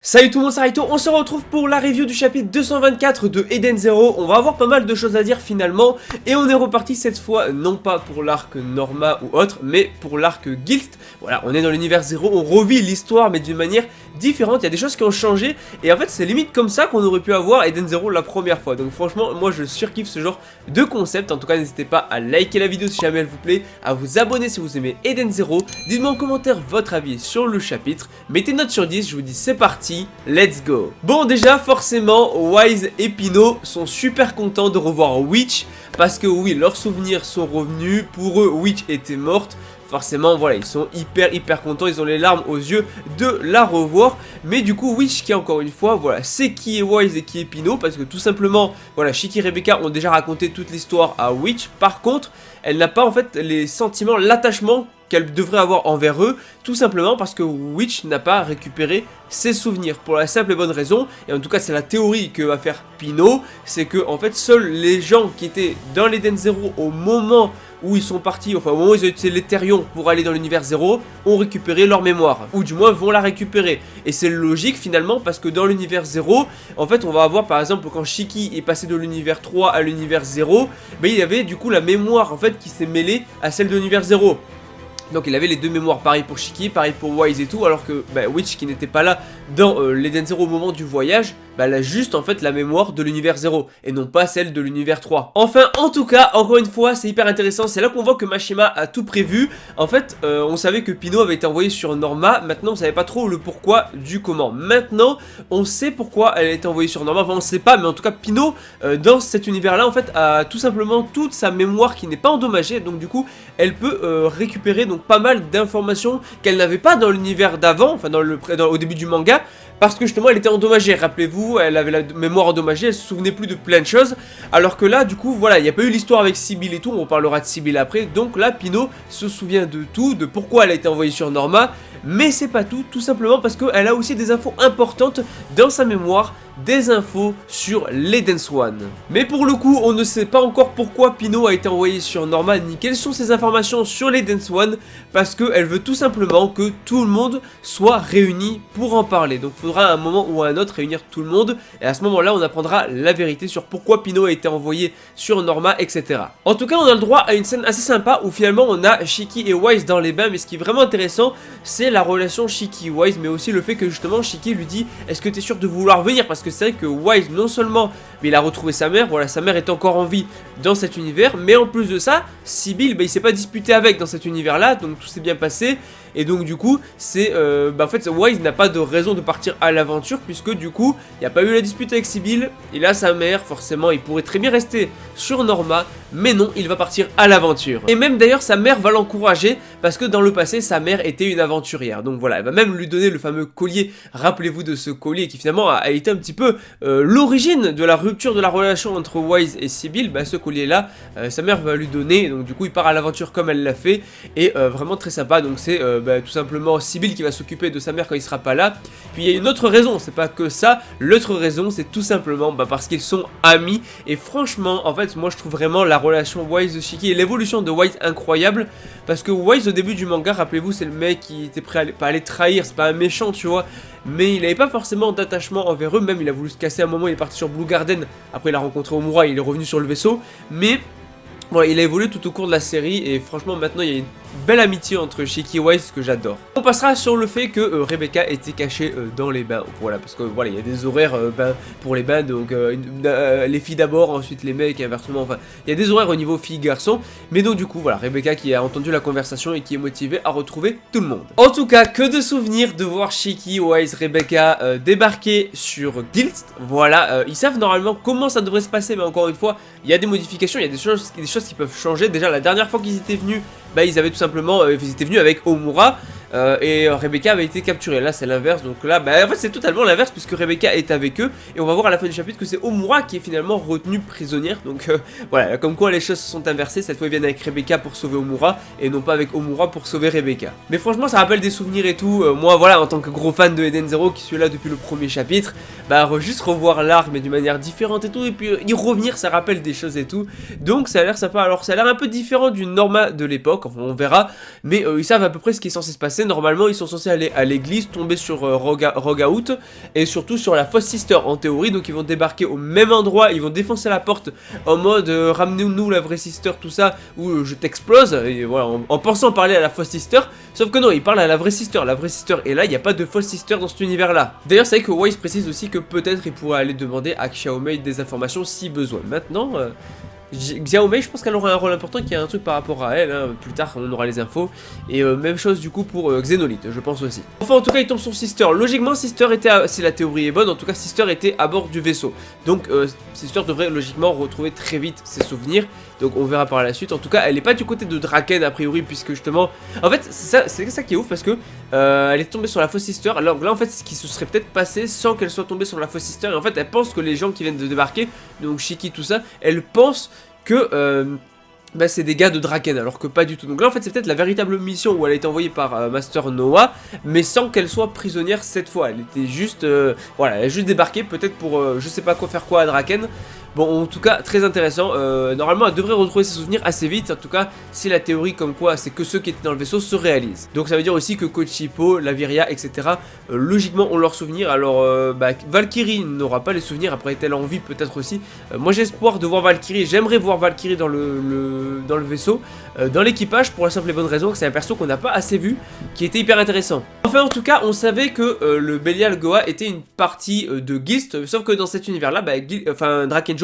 Salut tout le monde, c'est Raito, on se retrouve pour la review du chapitre 224 de Eden Zero. On va avoir pas mal de choses à dire finalement. Et on est reparti cette fois, non pas pour l'arc Norma ou autre, mais pour l'arc Guild. Voilà, on est dans l'univers Zero, on revit l'histoire mais d'une manière différente. Il y a des choses qui ont changé. Et en fait c'est limite comme ça qu'on aurait pu avoir Eden Zero la première fois. Donc franchement, moi je surkiffe ce genre de concept. En tout cas n'hésitez pas à liker la vidéo si jamais elle vous plaît, à vous abonner si vous aimez Eden Zero. Dites-moi en commentaire votre avis sur le chapitre. Mettez une note sur 10, je vous dis c'est parti. Let's go. Bon déjà forcément Wise et Pino sont super contents de revoir Witch parce que oui leurs souvenirs sont revenus, pour eux Witch était morte. Forcément voilà ils sont hyper contents, ils ont les larmes aux yeux de la revoir. Mais du coup Witch qui encore une fois voilà c'est qui est Wise et qui est Pino, parce que tout simplement voilà Shiki et Rebecca ont déjà raconté toute l'histoire à Witch. Par contre elle n'a pas en fait les sentiments, l'attachement qu'elle devrait avoir envers eux, tout simplement parce que Witch n'a pas récupéré ses souvenirs, pour la simple et bonne raison, et en tout cas c'est la théorie que va faire Pino, c'est que en fait seuls les gens qui étaient dans l'Eden Zero au moment où ils sont partis, enfin au moment où ils ont utilisé l'Etherion pour aller dans l'univers 0, ont récupéré leur mémoire, ou du moins vont la récupérer. Et c'est logique finalement parce que dans l'univers 0, en fait on va avoir par exemple quand Shiki est passé de l'univers 3 à l'univers 0, ben, il y avait du coup la mémoire en fait qui s'est mêlée à celle de l'univers 0. Donc il avait les deux mémoires, pareil pour Shiki, pareil pour Wise et tout, alors que bah, Witch qui n'était pas là dans l'Eden Zero au moment du voyage, bah, elle a juste en fait la mémoire de l'univers 0 et non pas celle de l'univers 3. Enfin en tout cas, encore une fois c'est hyper intéressant, c'est là qu'on voit que Mashima a tout prévu. En fait on savait que Pino avait été envoyé sur Norma, maintenant on savait pas trop le pourquoi du comment. Maintenant on sait pourquoi elle a été envoyée sur Norma, enfin on sait pas, mais en tout cas Pino dans cet univers là en fait a tout simplement toute sa mémoire qui n'est pas endommagée, donc du coup elle peut récupérer donc pas mal d'informations qu'elle n'avait pas dans l'univers d'avant, enfin au début du manga, parce que justement elle était endommagée. Rappelez-vous, elle avait la mémoire endommagée, elle se souvenait plus de plein de choses, alors que là du coup voilà, il n'y a pas eu l'histoire avec Sybil et tout, on parlera de Sybil après. Donc là Pino se souvient de tout, de pourquoi elle a été envoyée sur Norma, mais c'est pas tout simplement parce qu'elle a aussi des infos importantes dans sa mémoire, des infos sur l'Eden Swan. Mais pour le coup, on ne sait pas encore pourquoi Pino a été envoyé sur Norma, ni quelles sont ces informations sur l'Eden Swan, parce qu'elle veut tout simplement que tout le monde soit réuni pour en parler. Donc il faudra à un moment ou à un autre réunir tout le monde, et à ce moment-là, on apprendra la vérité sur pourquoi Pino a été envoyé sur Norma, etc. En tout cas, on a le droit à une scène assez sympa où finalement on a Shiki et Wise dans les bains, mais ce qui est vraiment intéressant, c'est la relation Shiki-Wise, mais aussi le fait que justement Shiki lui dit « Est-ce que tu es sûr de vouloir venir ?» Parce que c'est vrai que Wise, non seulement il a retrouvé sa mère, voilà, sa mère est encore en vie dans cet univers, mais en plus de ça, Sybil, il s'est pas disputé avec dans cet univers-là, donc tout s'est bien passé. Et donc du coup, c'est en fait Wise n'a pas de raison de partir à l'aventure, puisque du coup, il n'y a pas eu la dispute avec Sybil, il a sa mère, forcément, il pourrait très bien rester sur Norma, mais non, il va partir à l'aventure. Et même d'ailleurs, sa mère va l'encourager, parce que dans le passé, sa mère était une aventurière. Donc voilà, elle va même lui donner le fameux collier, rappelez-vous de ce collier qui finalement a été un petit peu l'origine de la rupture de la relation entre Wise et Sybil. Bah, ce collier-là, sa mère va lui donner, donc du coup, il part à l'aventure comme elle l'a fait, et vraiment très sympa, donc c'est tout simplement Sybil qui va s'occuper de sa mère quand il sera pas là. Puis il y a une autre raison, c'est pas que ça, l'autre raison c'est tout simplement parce qu'ils sont amis. Et franchement en fait moi je trouve vraiment la relation Wise de Shiki et l'évolution de Wise incroyable, parce que Wise au début du manga, rappelez-vous, c'est le mec qui était prêt à aller trahir, c'est pas un méchant tu vois, mais il n'avait pas forcément d'attachement envers eux, même il a voulu se casser à un moment, il est parti sur Blue Garden, après il a rencontré Omura, il est revenu sur le vaisseau, mais voilà, il a évolué tout au cours de la série et franchement maintenant il y a une belle amitié entre Shiki et Wise que j'adore. On passera sur le fait que Rebecca était cachée dans les bains, voilà, parce que voilà, il y a des horaires pour les bains, donc les filles d'abord, ensuite les mecs et inversement, enfin il y a des horaires au niveau filles-garçons, mais donc du coup voilà, Rebecca qui a entendu la conversation et qui est motivée à retrouver tout le monde. En tout cas, que de souvenirs de voir Shiki, Wise, Rebecca débarquer sur Guild, voilà, ils savent normalement comment ça devrait se passer, mais encore une fois, il y a des modifications, il y a des choses qui peuvent changer. Déjà la dernière fois qu'ils étaient venus, ils avaient tout simplement, ils étaient venus avec Omura et Rebecca avait été capturée. Là c'est l'inverse, donc là en fait c'est totalement l'inverse puisque Rebecca est avec eux et on va voir à la fin du chapitre que c'est Omura qui est finalement retenue prisonnière. Donc voilà, comme quoi les choses se sont inversées, cette fois ils viennent avec Rebecca pour sauver Omura et non pas avec Omura pour sauver Rebecca. Mais franchement ça rappelle des souvenirs et tout, moi voilà en tant que gros fan de Eden Zero qui suis là depuis le premier chapitre, juste revoir l'arc mais d'une manière différente et tout, et puis y revenir ça rappelle des choses et tout, donc ça a l'air sympa. Alors ça a l'air un peu différent du Norma de l'époque, enfin on verra, mais ils savent à peu près ce qui est censé se passer. passer. Normalement ils sont censés aller à l'église, tomber sur Rogue Out et surtout sur la Fosse Sister en théorie. Donc ils vont débarquer au même endroit, ils vont défoncer la porte en mode ramenez-nous la vraie Sister, tout ça, ou je t'explose, et voilà, en pensant parler à la Fosse Sister. Sauf que non, il parle à la vraie Sister est là, il n'y a pas de Fosse Sister dans cet univers là. D'ailleurs c'est vrai que Wise précise aussi que peut-être il pourrait aller demander à Xiaomei des informations si besoin. Maintenant Xiaomei, je pense qu'elle aura un rôle important, qu'il y a un truc par rapport à elle, hein. Plus tard on aura les infos. Et même chose du coup pour Xénolite, je pense aussi. Enfin en tout cas il tombe sur Sister. Logiquement Sister était, si la théorie est bonne, en tout cas Sister était à bord du vaisseau. Donc Sister devrait logiquement retrouver très vite ses souvenirs. Donc on verra par la suite. En tout cas elle n'est pas du côté de Draken a priori, puisque justement... En fait c'est ça qui est ouf, parce que elle est tombée sur la Fosse Sister. Alors là en fait ce qui se serait peut-être passé sans qu'elle soit tombée sur la Fosse Sister. Et en fait elle pense que les gens qui viennent de débarquer, donc Shiki tout ça, elle pense que bah, c'est des gars de Draken, alors que pas du tout. Donc là en fait c'est peut-être la véritable mission où elle a été envoyée par Master Noah, mais sans qu'elle soit prisonnière cette fois. Elle était juste, voilà, elle a juste débarqué peut-être pour je sais pas quoi faire quoi à Draken. Bon, en tout cas, très intéressant. Normalement, elle devrait retrouver ses souvenirs assez vite. En tout cas, si la théorie comme quoi c'est que ceux qui étaient dans le vaisseau se réalisent. Donc ça veut dire aussi que Kochipo, Laviria, etc. Logiquement ont leurs souvenirs. Alors, Valkyrie n'aura pas les souvenirs. Après, est-elle en vie peut-être aussi. Moi, j'ai espoir de voir Valkyrie. J'aimerais voir Valkyrie dans le vaisseau. Dans l'équipage, pour la simple et bonne raison que c'est un perso qu'on n'a pas assez vu, qui était hyper intéressant. Enfin, en tout cas, on savait que le Belial Goa était une partie de Gilst. Sauf que dans cet univers-là, Drakenjo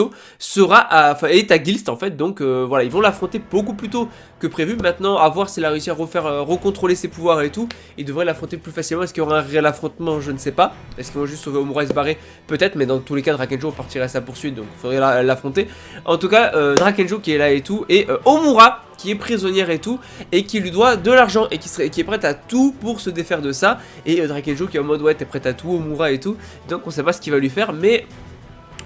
est à Gilst en fait, donc voilà, ils vont l'affronter beaucoup plus tôt que prévu. Maintenant, à voir s'il a réussi à recontrôler ses pouvoirs et tout, il devrait l'affronter plus facilement. Est-ce qu'il y aura un réel affrontement? Je ne sais pas. Est-ce qu'ils vont juste sauver Omura et se barrer? Peut-être, mais dans tous les cas, Drakenjo partirait à sa poursuite, donc il faudrait l'affronter. En tout cas, Drakenjo qui est là et tout, et Omura qui est prisonnière et tout, et qui lui doit de l'argent, et qui est prête à tout pour se défaire de ça. Et Drakenjo qui est en mode ouais, t'es prête à tout, Omura et tout, donc on sait pas ce qu'il va lui faire, mais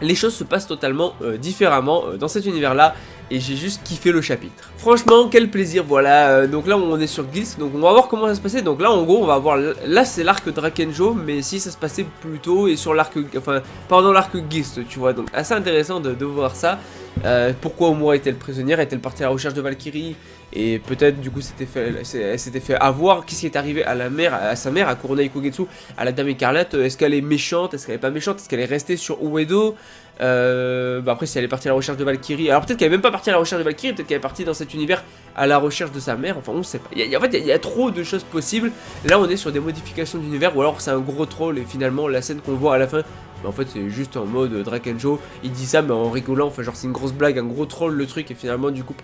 les choses se passent totalement différemment dans cet univers là, et j'ai juste kiffé le chapitre. Franchement quel plaisir, voilà. Donc là on est sur Gilst, donc on va voir comment ça se passait. Donc là en gros on va voir, là c'est l'arc Drakenjo, mais si ça se passait plus tôt et sur l'arc, enfin pendant l'arc Gilst, tu vois. Donc assez intéressant de voir ça. Pourquoi Omura est-elle prisonnière? Est-elle partie à la recherche de Valkyrie? Et peut-être du coup elle s'était fait avoir. Qu'est-ce qui est arrivé à la mère, à sa mère, à Kurona Ikogetsu, à la Dame Écarlate? Est-ce qu'elle est méchante? Est-ce qu'elle est pas méchante? Est-ce qu'elle est restée sur Uedo? Après si elle est partie à la recherche de Valkyrie, alors peut-être qu'elle est même pas partie à la recherche de Valkyrie, peut-être qu'elle est partie dans cet univers à la recherche de sa mère, enfin on sait pas. En fait il y a trop de choses possibles. Là on est sur des modifications d'univers, ou alors c'est un gros troll et finalement la scène qu'on voit à la fin, mais en fait c'est juste en mode Drakenjo, il dit ça mais en rigolant, enfin genre c'est une grosse blague, un gros troll le truc, et finalement du coup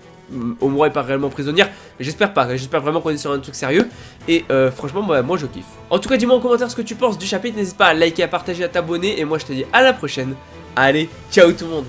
Omura est pas réellement prisonnière, mais j'espère pas, j'espère vraiment qu'on est sur un truc sérieux, et franchement moi je kiffe. En tout cas dis-moi en commentaire ce que tu penses du chapitre, n'hésite pas à liker, à partager, à t'abonner, et moi je te dis à la prochaine. Allez, ciao tout le monde.